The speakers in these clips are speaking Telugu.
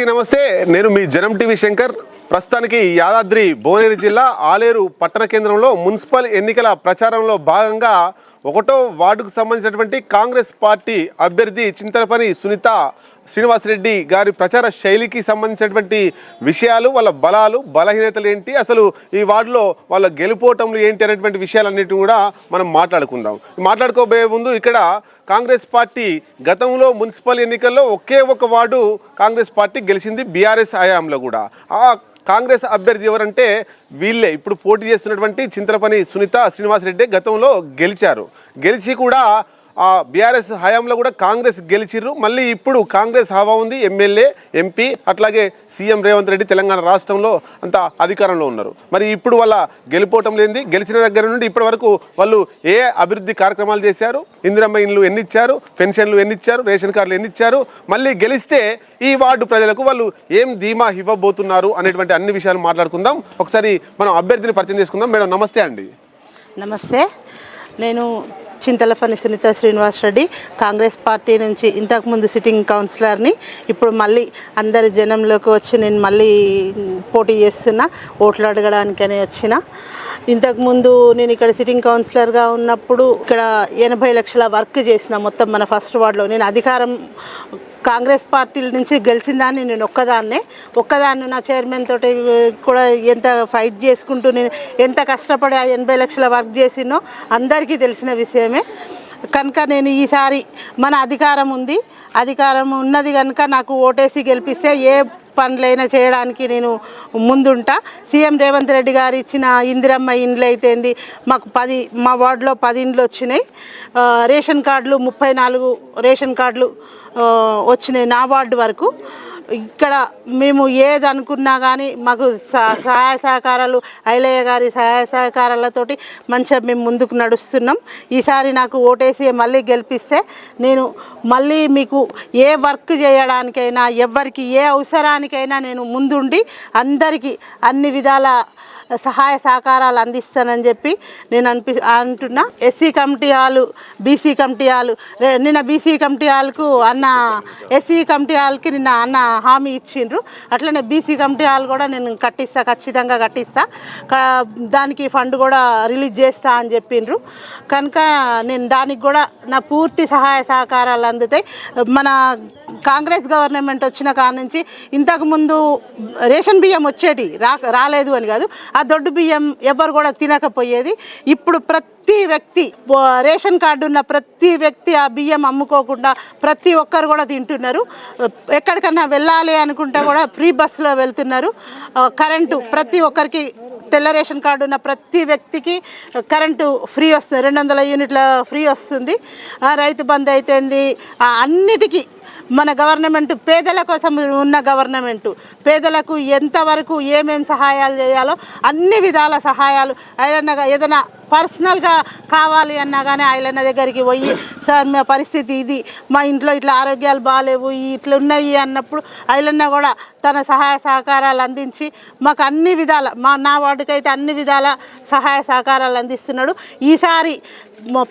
అందరికీ నమస్తే. నేను మీ జనం టీవీ శంకర్. ప్రస్తుతానికి యాదాద్రి భువనగిరి జిల్లా ఆలేరు పట్టణ కేంద్రంలో మున్సిపల్ ఎన్నికల ప్రచారంలో భాగంగా 1వ వార్డుకు సంబంధించినటువంటి కాంగ్రెస్ పార్టీ అభ్యర్థి చింతలపని సునీత శ్రీనివాసరెడ్డి గారి ప్రచార శైలికి సంబంధించినటువంటి విషయాలు, వాళ్ళ బలాలు బలహీనతలు ఏంటి, అసలు ఈ వార్డులో వాళ్ళ గెలుపోవటంలు ఏంటి అనేటువంటి విషయాలన్నిటిని కూడా మనం మాట్లాడుకోబోయే ముందు ఇక్కడ కాంగ్రెస్ పార్టీ గతంలో మున్సిపల్ ఎన్నికల్లో ఒకే ఒక వార్డు కాంగ్రెస్ పార్టీ గెలిచింది బీఆర్ఎస్ హయాంలో కూడా. ఆ కాంగ్రెస్ అభ్యర్థి ఎవరంటే వీళ్ళే ఇప్పుడు పోటీ చేస్తున్నటువంటి చింతలపని సునీత శ్రీనివాసరెడ్డి గతంలో గెలిచి కూడా ఆ బీఆర్ఎస్ హయాంలో కూడా కాంగ్రెస్ గెలిచిర్రు. మళ్ళీ ఇప్పుడు కాంగ్రెస్ హవా ఉంది, ఎమ్మెల్యే ఎంపీ అట్లాగే సీఎం రేవంత్ రెడ్డి తెలంగాణ రాష్ట్రంలో అంత అధికారంలో ఉన్నారు. మరి ఇప్పుడు వాళ్ళ గెలిపోవటం లేనిది, గెలిచిన దగ్గర నుండి ఇప్పటి వరకు వాళ్ళు ఏ అభివృద్ధి కార్యక్రమాలు చేశారు, ఇందిరమ్మ ఇండ్లు ఎన్ని ఇచ్చారు, పెన్షన్లు ఎన్ని ఇచ్చారు, రేషన్ కార్డులు ఎన్ని ఇచ్చారు, మళ్ళీ గెలిస్తే ఈ వార్డు ప్రజలకు వాళ్ళు ఏం ధీమా ఇవ్వబోతున్నారు అనేటువంటి అన్ని విషయాలు మాట్లాడుకుందాం. ఒకసారి మనం అభ్యర్థిని పరిచయం చేసుకుందాం. మేడం నమస్తే అండి. నమస్తే. నేను చింతలపని సునీత శ్రీనివాసరెడ్డి, కాంగ్రెస్ పార్టీ నుంచి ఇంతకుముందు సిట్టింగ్ కౌన్సిలర్ని. ఇప్పుడు మళ్ళీ అందరి జనంలోకి వచ్చి నేను మళ్ళీ పోటీ చేస్తున్నా, ఓట్లు అడగడానికని వచ్చిన. ఇంతకుముందు నేను ఇక్కడ సిట్టింగ్ కౌన్సిలర్గా ఉన్నప్పుడు ఇక్కడ 80 లక్షల వర్క్ చేసిన మొత్తం మన ఫస్ట్ వార్డులో. నేను అధికారం కాంగ్రెస్ పార్టీల నుంచి గెలిచిన దాన్ని నేను ఒక్కదాన్ని నా చైర్మన్ తోటి కూడా ఎంత ఫైట్ చేసుకుంటూ నేను ఎంత కష్టపడి ఆ 80 లక్షల వర్క్ చేసినో అందరికీ తెలిసిన విషయమే. కనుక నేను ఈసారి మన అధికారం ఉన్నది కనుక నాకు ఓటేసి గెలిపిస్తే ఏ పనులైనా చేయడానికి నేను ముందుంటా. సీఎం రేవంత్ రెడ్డి గారు ఇచ్చిన ఇందిరమ్మ ఇండ్లు అయితేంది, మాకు మా వార్డులో 10 ఇండ్లు వచ్చినాయి. రేషన్ కార్డులు 34 రేషన్ కార్డులు వచ్చినాయి నా వార్డు వరకు. ఇక్కడ మేము ఏది అనుకున్నా కానీ మాకు సహాయ సహకారాలు, ఐలయ్య గారి సహాయ సహకారాలతోటి మంచిగా మేము ముందుకు నడుస్తున్నాం. ఈసారి నాకు ఓటేసి మళ్ళీ గెలిపిస్తే నేను మళ్ళీ మీకు ఏ వర్క్ చేయడానికైనా, ఎవరికి ఏ అవసరానికైనా నేను ముందుండి అందరికీ అన్ని విధాల సహాయ సహకారాలు అందిస్తానని చెప్పి నేను అంటున్నా. SC committee hall, BC committee hall, నిన్న బీసీ కమిటీ హాల్కు ఎస్సీ కమిటీ హాల్కి నిన్న అన్న హామీ ఇచ్చిండ్రు. అట్లనే బీసీ కమిటీ హాల్ కూడా నేను ఖచ్చితంగా కట్టిస్తా. దానికి ఫండ్ కూడా రిలీజ్ చేస్తా అని చెప్పిండ్రు. కనుక నేను దానికి కూడా నా పూర్తి సహాయ సహకారాలు అందుతాయి. మన కాంగ్రెస్ గవర్నమెంట్ వచ్చిన కాడ నుంచి ఇంతకుముందు రేషన్ బియ్యం వచ్చేటి రాలేదు అని కాదు, ఆ దొడ్డు బియ్యం ఎవరు కూడా తినకపోయేది. ఇప్పుడు ప్రతి వ్యక్తి, రేషన్ కార్డు ఉన్న ప్రతి వ్యక్తి ఆ బియ్యం అమ్ముకోకుండా ప్రతి ఒక్కరు కూడా తింటున్నారు. ఎక్కడికన్నా వెళ్ళాలి అనుకుంటే కూడా ఫ్రీ బస్సులో వెళ్తున్నారు. కరెంటు ప్రతి ఒక్కరికి, తెల్ల రేషన్ కార్డు ఉన్న ప్రతి వ్యక్తికి కరెంటు ఫ్రీ వస్తుంది, 200 యూనిట్ల ఫ్రీ వస్తుంది. రైతు బంధు అయితేంది, అన్నిటికీ మన గవర్నమెంట్ పేదల కోసం ఉన్న గవర్నమెంటు. పేదలకు ఎంతవరకు ఏమేమి సహాయాలు చేయాలో అన్ని విధాల సహాయాలు, ఏదైనా పర్సనల్గా కావాలి అన్నా కానీ ఆయన దగ్గరికి పోయి, సార్ మా పరిస్థితి ఇది, మా ఇంట్లో ఇట్లా ఆరోగ్యాలు బాగాలేవు, ఇట్లా ఉన్నాయి అన్నప్పుడు ఆయన కూడా తన సహాయ సహకారాలు అందించి మాకు అన్ని విధాల, నా వార్డుకైతే అన్ని విధాల సహాయ సహకారాలు అందిస్తున్నాడు. ఈసారి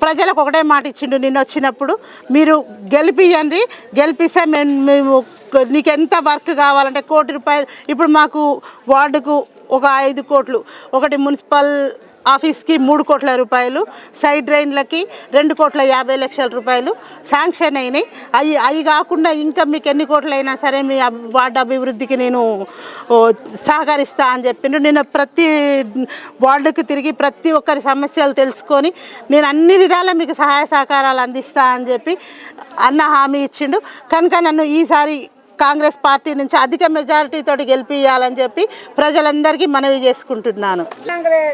ప్రజలకు ఒకటే మాట ఇచ్చిండు నిన్న వచ్చినప్పుడు, మీరు గెలిపిస్తే మేము నీకు ఎంత వర్క్ కావాలంటే 1 కోటి రూపాయలు. ఇప్పుడు మాకు వార్డుకు ఒక 5 కోట్లు, ఒకటి మున్సిపల్ ఆఫీస్కి 3 కోట్ల రూపాయలు, సైడ్ డ్రైన్లకి 2,50,00,000 రూపాయలు శాంక్షన్ అయినాయి. అవి కాకుండా ఇంకా మీకు ఎన్ని కోట్లు అయినా సరే మీ వార్డు అభివృద్ధికి నేను సహకరిస్తా అని చెప్పిండు. నేను ప్రతి వార్డుకు తిరిగి ప్రతి ఒక్కరి సమస్యలు తెలుసుకొని నేను అన్ని విధాలా మీకు సహాయ సహకారాలు అందిస్తా అని చెప్పి అన్న హామీ ఇచ్చిండు. కనుక నన్ను ఈసారి కాంగ్రెస్ పార్టీ నుంచి అధిక మెజారిటీతో గెలిపియాలని చెప్పి ప్రజలందరికీ మనవి చేసుకుంటున్నాను.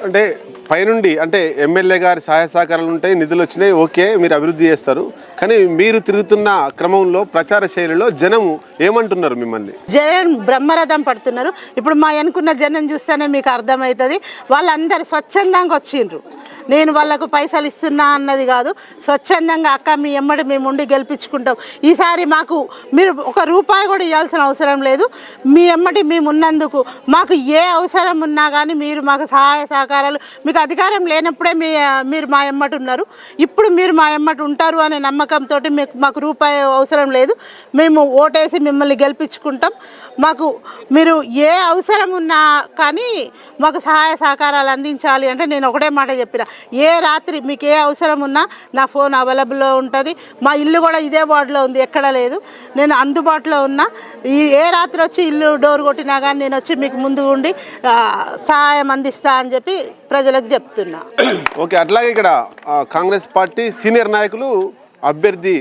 అంటే పైనుండి అంటే ఎమ్మెల్యే గారి సహాయ సహకారాలు ఉంటాయి, నిధులు వచ్చినాయి, ఓకే మీరు అభివృద్ధి చేస్తారు. కానీ మీరు తిరుగుతున్న క్రమంలో ప్రచార శైలిలో జనం ఏమంటున్నారు మిమ్మల్ని? జనం బ్రహ్మరథం పడుతున్నారు. ఇప్పుడు మా అనుకున్న జనం చూస్తేనే మీకు అర్థమవుతుంది. వాళ్ళందరూ స్వచ్ఛందంగా వచ్చిండ్రు. నేను వాళ్ళకు పైసలు ఇస్తున్నా అన్నది కాదు, స్వచ్ఛందంగా అక్క మీ ఎమ్మడి మేము ఉండి గెలిపించుకుంటాం. ఈసారి మాకు మీరు 1 రూపాయి కూడా ఇవ్వాల్సిన అవసరం లేదు. మీ ఎమ్మటి మేము ఉన్నందుకు మాకు ఏ అవసరం ఉన్నా కానీ మీరు మాకు సహాయ సహకారాలు, మీకు అధికారం లేనప్పుడే మీరు మా ఎమ్మటి ఉన్నారు, ఇప్పుడు మీరు మా ఎమ్మటి ఉంటారు అనే నమ్మకంతో మాకు రూపాయి అవసరం లేదు. మేము ఓటేసి మిమ్మల్ని గెలిపించుకుంటాం. మాకు మీరు ఏ అవసరం ఉన్నా కానీ మాకు సహాయ సహకారాలు అందించాలి అంటే నేను ఒకటే మాట చెప్పిన, ఏ రాత్రి మీకు ఏ అవసరం ఉన్నా నా ఫోన్ అవైలబుల్లో ఉంటుంది. మా ఇల్లు కూడా ఇదే వార్డులో ఉంది, ఎక్కడ లేదు. నేను అందుబాటులో ఉన్నా. ఏ రాత్రి వచ్చి ఇల్లు డోర్ కొట్టినా కానీ నేను వచ్చి మీకు ముందు ఉండి సహాయం అందిస్తా అని చెప్పి ప్రజలకు చెప్తున్నా. ఓకే, అట్లాగే ఇక్కడ కాంగ్రెస్ పార్టీ సీనియర్ నాయకులు అభ్యర్థి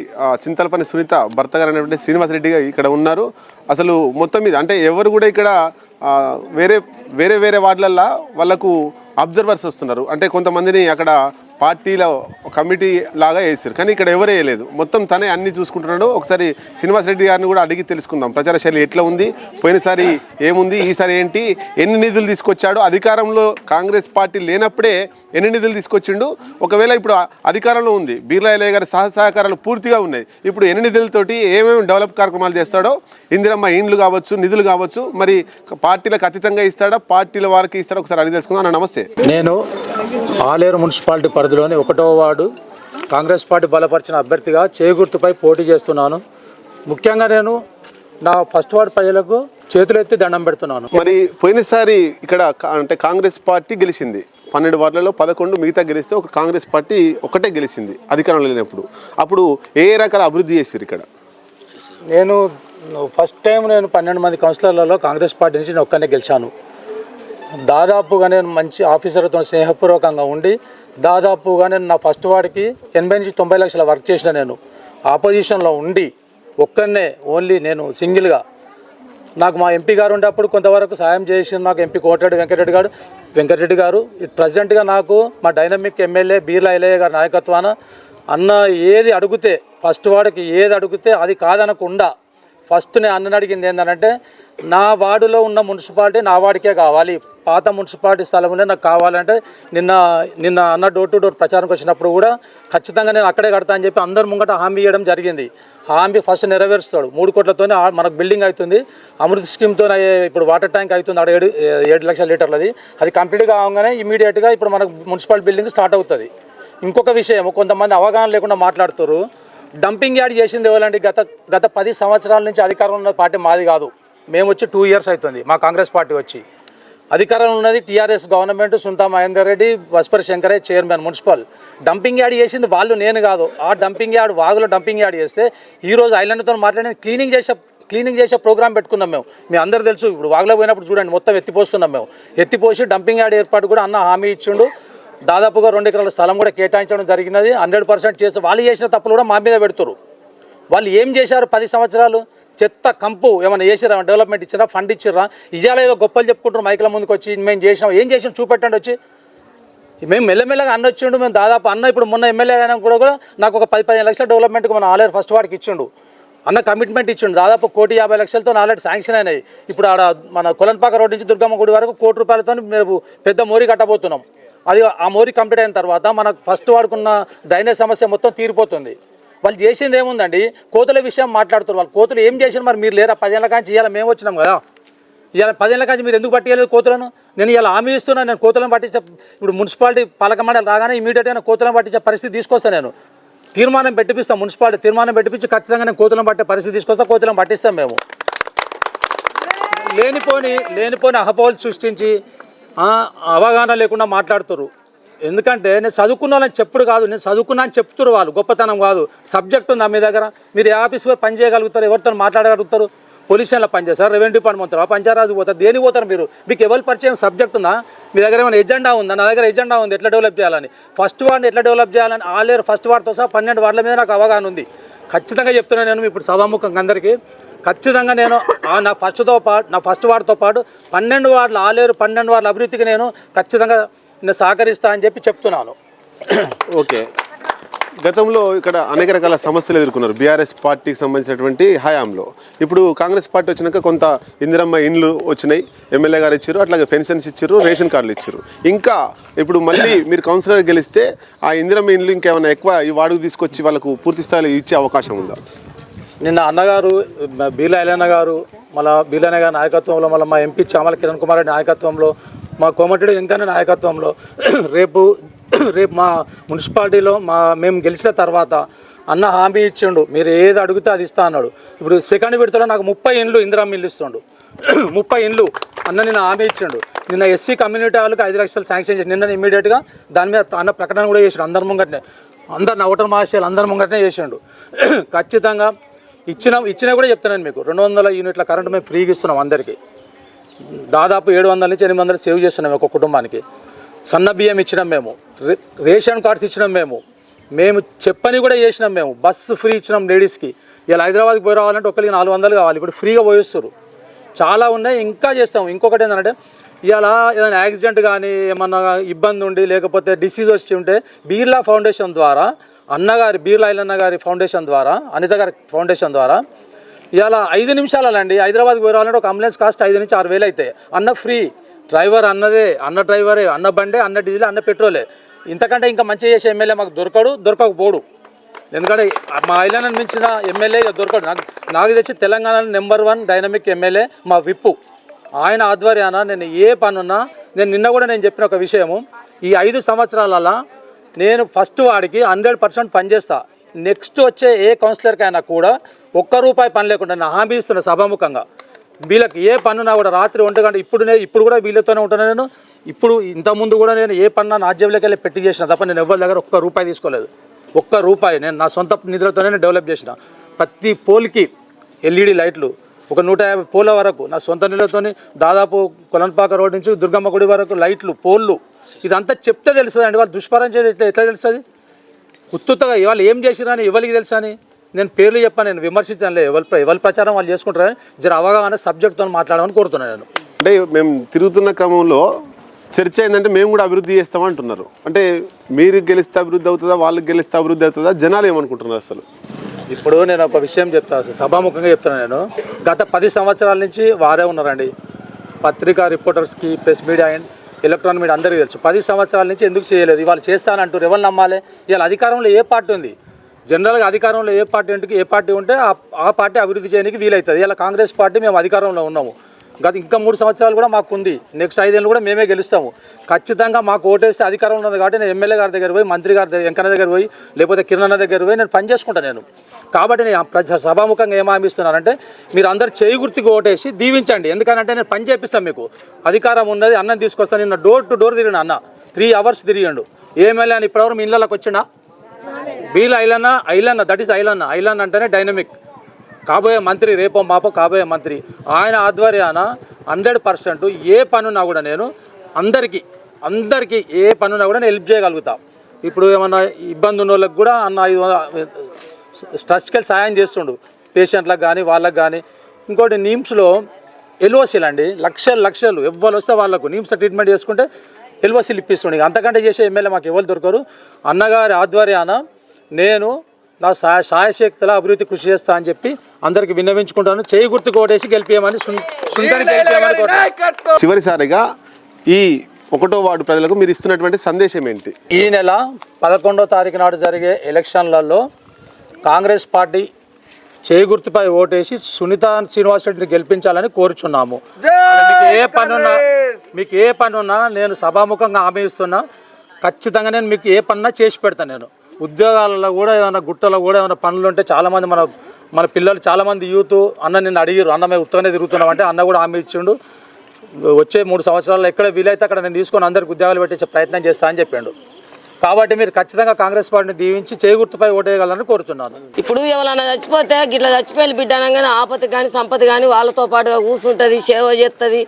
చింతలపల్లి సునీత భర్త గారు అనేటువంటి శ్రీనివాసరెడ్డి ఇక్కడ ఉన్నారు. అసలు మొత్తం మీద అంటే ఎవరు కూడా ఇక్కడ వేరే వేరే వేరే వార్డులల్లో వాళ్ళకు అబ్జర్వర్స్ వస్తున్నారు. అంటే కొంతమందిని అక్కడ పార్టీలో కమిటీ లాగా వేసారు, కానీ ఇక్కడ ఎవరు వేయలేదు. మొత్తం తనే అన్ని చూసుకుంటున్నాడు. ఒకసారి శ్రీనివాసరెడ్డి గారిని కూడా అడిగి తెలుసుకుందాం, ప్రచార శైలి ఎట్లా ఉంది, పోయినసారి ఏముంది, ఈసారి ఏంటి, ఎన్ని నిధులు తీసుకొచ్చాడు, అధికారంలో కాంగ్రెస్ పార్టీ లేనప్పుడే ఎన్ని నిధులు తీసుకొచ్చిండు, ఒకవేళ ఇప్పుడు అధికారంలో ఉంది బీర్లా ఎల్లయ్య గారి సహకారాలు పూర్తిగా ఉన్నాయి, ఇప్పుడు ఎన్ని నిధులతోటి ఏమేమి డెవలప్ కార్యక్రమాలు చేస్తాడో, ఇందిరమ్మ ఇండ్లు కావచ్చు, నిధులు కావచ్చు, మరి పార్టీలకు అతీతంగా ఇస్తాడా, పార్టీల వారికి ఇస్తాడా, ఒకసారి అడిగి తెలుసుకుందాం. అన్న నమస్తే. నేను ఆలేరు మున్సిపాలిటీ పరిధిలోని 1వ వార్డు కాంగ్రెస్ పార్టీ బలపరిచిన అభ్యర్థిగా చేగుర్తుపై పోటీ చేస్తున్నాను. ముఖ్యంగా నేను నా ఫస్ట్ వార్డు ప్రజలకు చేతులెత్తి దండం పెడుతున్నాను. మరి పోయినసారి ఇక్కడ అంటే కాంగ్రెస్ పార్టీ గెలిచింది 12 వార్డులలో 11, మిగతా గెలిస్తే ఒక కాంగ్రెస్ పార్టీ ఒకటే గెలిచింది అధికారంలో లేనప్పుడు. అప్పుడు ఏ రకాల అభివృద్ధి చేశారు ఇక్కడ? నేను ఫస్ట్ టైం 12 మంది కౌన్సిలర్లలో కాంగ్రెస్ పార్టీ నుంచి నేను ఒక్కనే గెలిచాను. దాదాపుగా నేను మంచి ఆఫీసర్లతో స్నేహపూర్వకంగా ఉండి దాదాపుగా నేను నా ఫస్ట్ వార్డుకి 80 నుంచి 90 లక్షల వర్క్ చేసిన. నేను ఆపోజిషన్లో ఉండి ఒక్కనే ఓన్లీ నేను సింగిల్గా, నాకు మా ఎంపీ గారు ఉండేప్పుడు కొంతవరకు సాయం చేసిన నాకు ఎంపీ కోటరెడ్డి వెంకటరెడ్డి గారు ప్రజెంట్గా నాకు మా డైనమిక్ ఎమ్మెల్యే బీర్లా ఎల్లయ్య గారి నాయకత్వాన అన్న ఏది అడిగితే ఫస్ట్ వార్డుకి ఏది అడిగితే అది కాదనకుండా ఫస్ట్ నేను అన్నని అడిగింది ఏంటంటే నా వార్డులో ఉన్న మున్సిపాలిటీ నా వాడికే కావాలి, పాత మున్సిపాలిటీ స్థలం ఉండే నాకు కావాలంటే నిన్న అన్న డోర్ టు డోర్ ప్రచారంకి వచ్చినప్పుడు కూడా ఖచ్చితంగా నేను అక్కడే కడతా అని చెప్పి అందరి ముంగట హామీ ఇవ్వడం జరిగింది. హామీ ఫస్ట్ నెరవేరుస్తాడు. 3 కోట్లతో మనకు బిల్డింగ్ అవుతుంది. అమృత్ స్కీమ్తో ఇప్పుడు వాటర్ ట్యాంక్ అవుతుంది, అక్కడ 7 లక్షల లీటర్లది. అది కంప్లీట్ కాగానే ఇమీడియట్గా ఇప్పుడు మనకు మున్సిపల్ బిల్డింగ్ స్టార్ట్ అవుతుంది. ఇంకొక విషయం, కొంతమంది అవగాహన లేకుండా మాట్లాడుతారు. డంపింగ్ యార్డ్ చేసింది ఎవరండి? గత 10 సంవత్సరాల నుంచి అధికారంలో ఉన్న పార్టీ మాది కాదు. మేము వచ్చి 2 ఇయర్స్ అవుతుంది మా కాంగ్రెస్ పార్టీ వచ్చి. అధికారంలో ఉన్నది టీఆర్ఎస్ గవర్నమెంట్, సుంతా మహేందర్ రెడ్డి, వస్పర్ శంకరే చైర్మన్ మున్సిపల్. డంపింగ్ యార్డ్ చేసింది వాళ్ళు, నేను కాదు. ఆ డంపింగ్ యార్డ్ వాగులో డంపింగ్ యార్డ్ చేస్తే ఈరోజు ఐలాండ్తో మాట్లాడి క్లీనింగ్ చేసే ప్రోగ్రామ్ పెట్టుకున్నాం మేము. మీ అందరూ తెలుసు, ఇప్పుడు వాగులో పోయినప్పుడు చూడండి మొత్తం ఎత్తిపోస్తున్నాం మేము. ఎత్తిపోసి డంపింగ్ యార్డ్ ఏర్పాటు కూడా అన్న హామీ ఇచ్చిండు. దాదాపుగా 2 ఎకరాల స్థలం కూడా కేటాయించడం జరిగినది. 100% చేస్తే వాళ్ళు చేసిన తప్పులు కూడా మా మీద పెడుతురు. వాళ్ళు ఏం చేశారు 10 సంవత్సరాలు? చెత్త కంపు ఏమైనా చేసిరా? డెవలప్మెంట్ ఇచ్చిరా? ఫండ్ ఇచ్చిరా? ఇవాళ ఏదో గొప్పలు చెప్పుకుంటారు మైకుల ముందుకు వచ్చి మేము చేసినాం. ఏం చేసినాం చూపెట్టండి వచ్చి. మేము మెల్లమెల్లగా అన్న వచ్చిండు. మేము దాదాపు అన్న ఇప్పుడు మొన్న ఎమ్మెల్యే అయినా కూడా నాకు ఒక 10-15 లక్షల డెవలప్మెంట్కి మన ఆలేరు ఫస్ట్ వార్డుకి ఇచ్చిండు. అన్న కమిట్మెంట్ ఇచ్చిండు. దాదాపు 1,50,00,000తో ఆల్రెడీ శాంక్షన్ అయినాయి. ఇప్పుడు ఆడ మన కొలన్పాక రోడ్ నుంచి దుర్గమ్మ గుడి వరకు 1 కోటి రూపాయలతో మేము పెద్ద మోరీ కట్టబోతున్నాం. అది ఆ మోరీ కంప్లీట్ అయిన తర్వాత మనకు ఫస్ట్ వాడుకున్న డ్రైనేజ్ సమస్య మొత్తం తీరిపోతుంది. వాళ్ళు చేసింది ఏముందండి? కోతుల విషయం మాట్లాడుతున్నారు. వాళ్ళు కోతులు ఏం చేసిన మరి మీరు లేరా? 10 ఏళ్ళ కాంచి ఇవాళ మేము వచ్చినాం కదా. ఇవాళ 10 ఏళ్ళ కాంచి మీరు ఎందుకు పట్టియలేదు కోతులను? నేను ఇలా హామీ ఇస్తున్నాను. నేను కోతులను పట్టించే ఇప్పుడు మున్సిపాలిటీ పాలక మండలి రాగానే ఇమీడియట్గా కోతులను పట్టించే పరిస్థితి తీసుకొస్తాను. నేను తీర్మానం పెట్టిపిస్తాను. మున్సిపాలిటీ తీర్మానం పెట్టించి ఖచ్చితంగా నేను కోతులను పట్టే పరిస్థితి తీసుకొస్తా. కోతులను పట్టిస్తాం. మేము లేనిపోని అహపోలు సృష్టించి అవగాహన లేకుండా మాట్లాడుతారు. ఎందుకంటే నేను చదువుకున్న వాళ్ళని చెప్పుడు కాదు, నేను చదువుకున్నా అని చెప్తున్నారు. వాళ్ళు గొప్పతనం కాదు. సబ్జెక్ట్ ఉంది మీ దగ్గర. మీరు ఏ ఆఫీస్లో పని చేయగలుగుతారు? ఎవరితో మాట్లాడగలుగుతారు? పోలీస్ స్టేషన్లో పనిచేస్తారు, రెవెన్యూ డిపార్ట్మెంట్ పోతారు, పంచాయరాజు పోతారు, దేనికి పోతారు మీరు? మీకు ఎవరు పరిచయం సబ్జెక్ట్ ఉందా? మీ దగ్గర ఏమైనా ఎజెండా ఉందా? నా దగ్గర ఎజెండా ఉంది ఎట్లా డెవలప్ చేయాలని. ఫస్ట్ వార్డుని ఎట్లా డెవలప్ చేయాలని ఆలేరు ఫస్ట్ వార్డుతో సహా 12 వార్డుల మీద నాకు అవగాహన ఉంది. ఖచ్చితంగా చెప్తున్నాను నేను ఇప్పుడు సభాముఖంగా అందరికీ. ఖచ్చితంగా నేను నా ఫస్ట్ వార్డుతో పాటు 12 వార్డుల ఆలేరు 12 వార్డుల అభివృద్ధికి నేను ఖచ్చితంగా నేను సహకరిస్తా అని చెప్తున్నాను. ఓకే, గతంలో ఇక్కడ అనేక రకాల సమస్యలు ఎదుర్కొన్నారు బీఆర్ఎస్ పార్టీకి సంబంధించినటువంటి హయాంలో. ఇప్పుడు కాంగ్రెస్ పార్టీ వచ్చినాక కొంత ఇందిరమ్మ ఇండ్లు వచ్చినాయి, ఎమ్మెల్యే గారు ఇచ్చారు, అట్లాగే పెన్షన్స్ ఇచ్చారు, రేషన్ కార్డులు ఇచ్చారు. ఇంకా ఇప్పుడు మళ్ళీ మీరు కౌన్సిలర్ గెలిస్తే ఆ ఇందిరమ్మ ఇండ్లు ఇంకేమైనా ఎక్కువ ఈ వార్డుకు తీసుకొచ్చి వాళ్ళకు పూర్తి స్థాయిలో ఇచ్చే అవకాశం ఉందా? నిన్న అన్నగారు బీర్లా ఎల్లయ్య గారు, మళ్ళీ బీర్లా ఎల్లయ్య గారి నాయకత్వంలో, మళ్ళీ మా ఎంపీ చామల కిరణ్ కుమార్ రెడ్డి నాయకత్వంలో, మా కోమటిరెడ్డి వెంకన్న నాయకత్వంలో రేపు మా మున్సిపాలిటీలో మేము గెలిచిన తర్వాత అన్న హామీ ఇచ్చిండు. మీరు ఏది అడిగితే అది ఇస్తా అన్నాడు. ఇప్పుడు సెకండ్ విడతలో నాకు 30 ఇండ్లు ఇందిరమ్మ ఇల్లు ఇస్తుండు. 30 ఇండ్లు అన్న నిన్న హామీ ఇచ్చిండు. నిన్న ఎస్సీ కమ్యూనిటీ వాళ్ళకి 5 లక్షలు శాంక్షన్ చేసి నిన్న ఇమీడియట్గా దాని మీద అన్న ప్రకటన కూడా చేసాడు. అందరి ముంగటనే, అందరు నవటర్ మహాశయాలు అందరి ముంగటనే చేసిండు. ఖచ్చితంగా ఇచ్చినా కూడా చెప్తున్నాను మీకు, 200 యూనిట్ల కరెంటు మేము ఫ్రీగా ఇస్తున్నాం అందరికీ. దాదాపు 700 నుంచి 800 సేవ్ చేస్తున్నాం ఒక కుటుంబానికి. సన్న బియ్యం ఇచ్చినాం మేము, రేషన్ కార్డ్స్ ఇచ్చినాం మేము చెప్పని కూడా చేసినాం మేము. బస్సు ఫ్రీ ఇచ్చినాం లేడీస్కి. ఇలా హైదరాబాద్కి పోయి రావాలంటే ఒకరికి 400 కావాలి, ఇప్పుడు ఫ్రీగా పోయిస్తారు. చాలా ఉన్నాయి, ఇంకా చేస్తాం. ఇంకొకటి ఏంటంటే ఇలా ఏదైనా యాక్సిడెంట్ కానీ ఏమన్నా ఇబ్బంది ఉండి లేకపోతే డిసీజ్ వచ్చి ఉంటే బీర్లా ఫౌండేషన్ ద్వారా అన్నగారి బీర్లా ఐలన్న గారి ఫౌండేషన్ ద్వారా అనిత గారి ఫౌండేషన్ ద్వారా ఇలా 5 నిమిషాలండి హైదరాబాద్కి పోయి రావాలంటే ఒక అంబులెన్స్ కాస్ట్ 5 నుంచి 6 వేలు అవుతాయి. అన్న ఫ్రీ, డ్రైవర్ అన్నదే, అన్న డ్రైవరే, అన్న బండే, అన్న డీజిల్, అన్న పెట్రోలే. ఇంతకంటే ఇంకా మంచిగా చేసే ఎమ్మెల్యే మాకు దొరకకపోడు. ఎందుకంటే మా ఐలన్న మించిన ఎమ్మెల్యే దొరకడు. నాకు తెచ్చి తెలంగాణలో నెంబర్ 1 డైనమిక్ ఎమ్మెల్యే మా విప్పు. ఆయన ఆధ్వర్యాన నేను ఏ పనున్నా, నిన్న కూడా నేను చెప్పిన ఒక విషయము, ఈ 5 సంవత్సరాలలో నేను ఫస్ట్ వాడికి 100% పనిచేస్తా. నెక్స్ట్ వచ్చే ఏ కౌన్సిలర్కైనా కూడా ₹1 పని లేకుండా నేను హామీ ఇస్తున్నా సభాముఖంగా. వీళ్ళకి ఏ పనున్నా కూడా రాత్రి 1 గంట, ఇప్పుడు కూడా వీళ్ళతోనే ఉంటాను నేను. ఇప్పుడు ఇంతకుముందు కూడా నేను ఏ పన్నా నా జేబులోకి వెళ్ళి పెట్టి చేసిన తప్ప నేను ఎవరి దగ్గర ₹1 తీసుకోలేదు. ₹1 నేను నా సొంత నిధులతోనే డెవలప్ చేసిన. ప్రతి పోల్కి LED లైట్లు, ఒక 150 పోల వరకు నా సొంత నిధులతో, దాదాపు కొలన్పాక రోడ్ నుంచి దుర్గమ్మ గుడి వరకు లైట్లు, పోళ్ళు, ఇదంతా చెప్తే తెలుస్తుంది అండి. వాళ్ళు దుష్పరం చేసి ఎట్లా తెలుస్తుంది? ఉత్తుగా వాళ్ళు ఏం చేసిరని ఎవరికి తెలుసా అని నేను పేర్లు చెప్పాను, నేను విమర్శించాను. ఎవరి ప్రచారం వాళ్ళు చేసుకుంటారని జర అవగాహన సబ్జెక్ట్తో మాట్లాడమని కోరుతున్నాను నేను. అంటే మేము తిరుగుతున్న క్రమంలో చర్చ ఏంటంటే మేము కూడా అభివృద్ధి చేస్తామంటున్నారు. అంటే మీరు గెలిస్తే అభివృద్ధి అవుతుందా, వాళ్ళకి గెలిస్తే అభివృద్ధి అవుతుందా, జనాలు ఏమనుకుంటున్నారు అసలు? ఇప్పుడు నేను ఒక విషయం చెప్తాను, అసలు సభాముఖంగా చెప్తున్నాను. నేను గత 10 సంవత్సరాల నుంచి వారే ఉన్నారండి. పత్రికా రిపోర్టర్స్కి, press media and electronic media అందరికీ తెలుసు. 10 సంవత్సరాల నుంచి ఎందుకు చేయలేదు? ఇవాళ చేస్తానంటారు, ఎవరు నమ్మాలి? ఇవాళ అధికారంలో ఏ పార్టీ ఉంది? జనరల్గా అధికారంలో ఏ పార్టీ ఉంటే ఆ పార్టీ అభివృద్ధి చేయడానికి వీలవుతుంది. ఇలా కాంగ్రెస్ పార్టీ మేము అధికారంలో ఉన్నాము. ఇంకా 3 సంవత్సరాలు కూడా మాకు ఉంది. నెక్స్ట్ 5 ఏళ్ళు కూడా మేమే గెలుస్తాము. ఖచ్చితంగా మాకు ఓటేస్తే అధికారం ఉన్నది కాబట్టి నేను ఎమ్మెల్యే గారి దగ్గర పోయి, మంత్రి గారి దగ్గర, వెంకన్న దగ్గర పోయి, లేకపోతే కిరణ్ దగ్గర పోయి నేను పని చేసుకుంటాను నేను. కాబట్టి నేను సభాముఖంగా ఏం హామీస్తున్నానంటే మీరు అందరు చేయి గుర్తుకు ఓటేసి దీవించండి. ఎందుకంటే నేను పని చేపిస్తాను. మీకు అధికారం ఉన్నది, అన్నం తీసుకొస్తాను. నిన్న డోర్ టు డోర్ తిరిగిన అన్న 3 hours తిరిగాడు. ఏ ఎమ్మెల్యే అని ఇప్పటివరకు మీ ఇళ్ళకి వచ్చినా? బీర్లా ఐలన్న, దట్ ఈస్ ఐలన్న అంటేనే డైనమిక్ కాబోయే మంత్రి, రేపో మాపో కాబోయే మంత్రి. ఆయన ఆధ్వర్యాన 100% ఏ పనున్నా కూడా నేను అందరికీ ఏ పనున్నా కూడా నేను హెల్ప్ చేయగలుగుతా. ఇప్పుడు ఏమన్నా ఇబ్బంది ఉన్న వాళ్ళకి కూడా అన్న 500 ట్రస్ట్కి వెళ్ళి సాయం చేస్తుండు, పేషెంట్లకు కానీ వాళ్ళకి కానీ. ఇంకోటి నిమ్స్లో ఎల్ఓసీలు అండి, లక్షలు ఎవ్వరు వస్తే వాళ్ళకు నిమ్స్ ట్రీట్మెంట్ చేసుకుంటే ఎల్ఓసీలు ఇప్పిస్తుండే. అంతకంటే చేసే ఎమ్మెల్యే మాకు ఎవరు దొరకరు. అన్నగారి ఆధ్వర్యాన నేను నా సాయశక్తుల అభివృద్ధి కృషి చేస్తా అని చెప్పి అందరికి విన్నవించుకుంటాను. చేయి గుర్తుకు ఓటేసి గెలిపేయమని చివరిసారిగా ఈ 1వ వార్డు ప్రజలకు మీరు ఇస్తున్నటువంటి సందేశం ఏంటి? ఈ నెల 11వ తారీఖు నాడు జరిగే ఎలక్షన్లలో కాంగ్రెస్ పార్టీ చేయి గుర్తుపై ఓటేసి సునీత శ్రీనివాస్ రెడ్డిని గెలిపించాలని కోరుచున్నాము. మీకు ఏ పనున్నా నేను సభాముఖంగా హామీ ఇస్తున్నా. ఖచ్చితంగా నేను మీకు ఏ పనున్నా చేసి పెడతాను. నేను ఉద్యోగాలలో కూడా ఏమైనా గుట్టలో కూడా ఏమైనా పనులు ఉంటే చాలామంది మన పిల్లలు చాలామంది యూత్ అన్న నిన్ను అడిగారు, అన్న మేము ఉత్తగానే తిరుగుతున్నాం అంటే అన్న కూడా హామీ ఇచ్చిండు. వచ్చే 3 సంవత్సరాల్లో ఎక్కడ వీలైతే అక్కడ నేను తీసుకొని అందరికి ఉద్యోగాలు పెట్టే ప్రయత్నం చేస్తా అని చెప్పిండు. కాబట్టి మీరు ఖచ్చితంగా కాంగ్రెస్ పార్టీని దీవించి చేయి గుర్తుపై ఓటేయగలరని కోరుతున్నాను. ఇప్పుడు ఎవరైనా చచ్చిపోతే గిట్లా చచ్చిపోయి బిడ్డ అనగానే ఆపత్తి కానీ సంపత్తి కానీ వాళ్ళతో పాటుగా కూర్చుంటుంది, సేవ చేస్తుంది,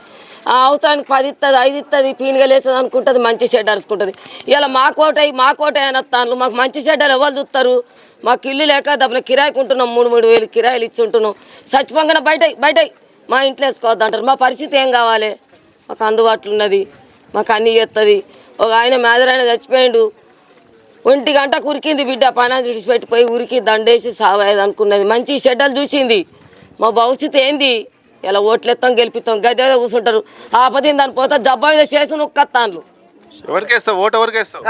అవసరానికి 10 ఇస్తుంది, 5 ఇస్తుంది, పీనుగా లేస్తుంది అనుకుంటుంది, మంచి షెడ్ అరుచుకుంటుంది. ఇలా మా కోట అయిన తాను మాకు మంచి షెడ్డలు ఎవరు చూస్తారు? మాకు ఇల్లు లేక డబ్బులు కిరాయికి ఉంటున్నాం, 3 వేలు కిరాయిలు ఇచ్చి ఉంటున్నాం. చచ్చిపోగానే బయట మా ఇంట్లో వేసుకోవద్దు అంటారు. మా పరిస్థితి ఏం కావాలి? మాకు అందుబాటులో ఉన్నది, మాకు అన్నీ చేస్తుంది. ఒక ఆయన మేదరైన చచ్చిపోయిండు, 1 గంట ఉరికింది బిడ్డ, పైన విడిచిపెట్టిపోయి ఉరికి దండేసి సావేది అనుకున్నది. మంచి షెడ్డలు చూసింది. మా భవిష్యత్తు ఏంది? ఇలా ఓట్లెత్తాం గెలిపిస్తాం గదే కూర్చుంటారు. ఆపదింది దాని పోతా జబ్బా మీద చేసి నొక్కత్తాన్లు.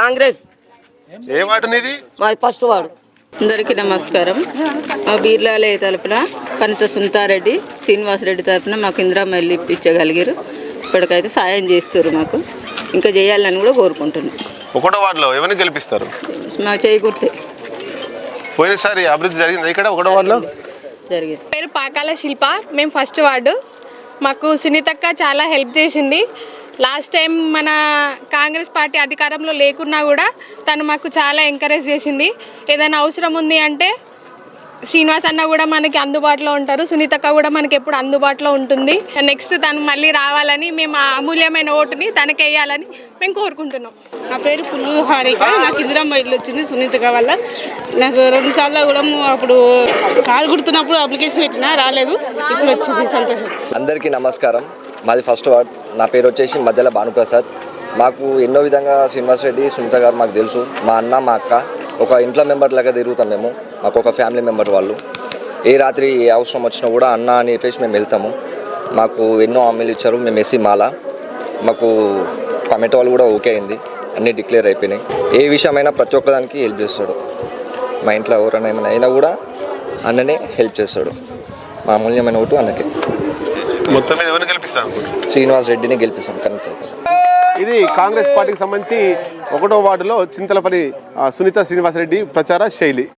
కాంగ్రెస్. ఏ వార్డు నీది? మా ఫస్ట్ వార్డు. అందరికీ నమస్కారం. మా బీర్లాలయ తరపున పనిత సునీతారెడ్డి, శ్రీనివాసరెడ్డి తరపున మాకు ఇందిరమ్మ ఇల్లు ఇప్పించగలిగారు. ఇప్పటికైతే సాయం చేస్తారు, మాకు ఇంకా చేయాలని కూడా కోరుకుంటున్నాం. 1వ వార్డులో ఎవరిని గెలిపిస్తారు? మా చేయి గుర్తే. పోయినసారి అభివృద్ధి జరిగింది ఇక్కడ 1వ వార్డులో? జరిగింది. పేరు పాకాల శిల్ప, మేము ఫస్ట్ వార్డు. మాకు సునీతక్క చాలా హెల్ప్ చేసింది. లాస్ట్ టైం మన కాంగ్రెస్ పార్టీ అధికారంలో లేకున్నా కూడా తను మాకు చాలా ఎంకరేజ్ చేసింది. ఏదైనా అవసరం ఉంది అంటే శ్రీనివాస్ అన్న కూడా మనకి అందుబాటులో ఉంటారు, సునీతక్క కూడా మనకి ఎప్పుడు అందుబాటులో ఉంటుంది. నెక్స్ట్ తను మళ్ళీ రావాలని, మేము ఆ అమూల్యమైన ఓటుని తనకి వేయాలని మేము కోరుకుంటున్నాం. నా పేరు పుల్లు హారిక. నాకు ఇందిరమ్మ ఇల్లు వచ్చింది సునీతక్క వల్ల. నాకు 2 సార్లు కూడా అప్పుడు కాలు గుర్తున్నప్పుడు అప్లికేషన్ పెట్టినా రాలేదు, ఇప్పుడు వచ్చింది, సంతోషం. అందరికీ నమస్కారం. మాది ఫస్ట్ వార్డ్. నా పేరు వచ్చేసి మధ్యల భానుప్రసాద్. మాకు ఎన్నో విధంగా శ్రీనివాస్ రెడ్డి, సునీత గారు మాకు తెలుసు. మా అన్న, మా అక్క ఒక ఇంట్లో మెంబర్ లాగా తిరుగుతాం మేము. మాకు ఒక ఫ్యామిలీ మెంబర్ వాళ్ళు. ఏ రాత్రి ఏ అవసరం వచ్చినా కూడా అన్న అని చెప్పేసి మేము వెళ్తాము. మాకు ఎన్నో హామీలు ఇచ్చారు. మేము ఎస్సీ మాల, మాకు కమిటీ వాళ్ళు కూడా ఓకే అయింది, అన్నీ డిక్లేర్ అయిపోయినాయి. ఏ విషయమైనా ప్రతి ఒక్కదానికి హెల్ప్ చేస్తాడు. మా ఇంట్లో ఎవరైనా ఏమైనా అయినా కూడా అన్ననే హెల్ప్ చేస్తాడు. మా అమూల్యమైన ఓటు అన్నకే. మొత్తం మీద ఎవరిని గెలిపిస్తాను? శ్రీనివాస్ రెడ్డిని గెలిపిస్తాం కనుక. ఇది కాంగ్రెస్ పార్టీకి సంబంధించి 1వ వార్డులో చింతలపల్లి సునీత శ్రీనివాసరెడ్డి ప్రచార శైలి.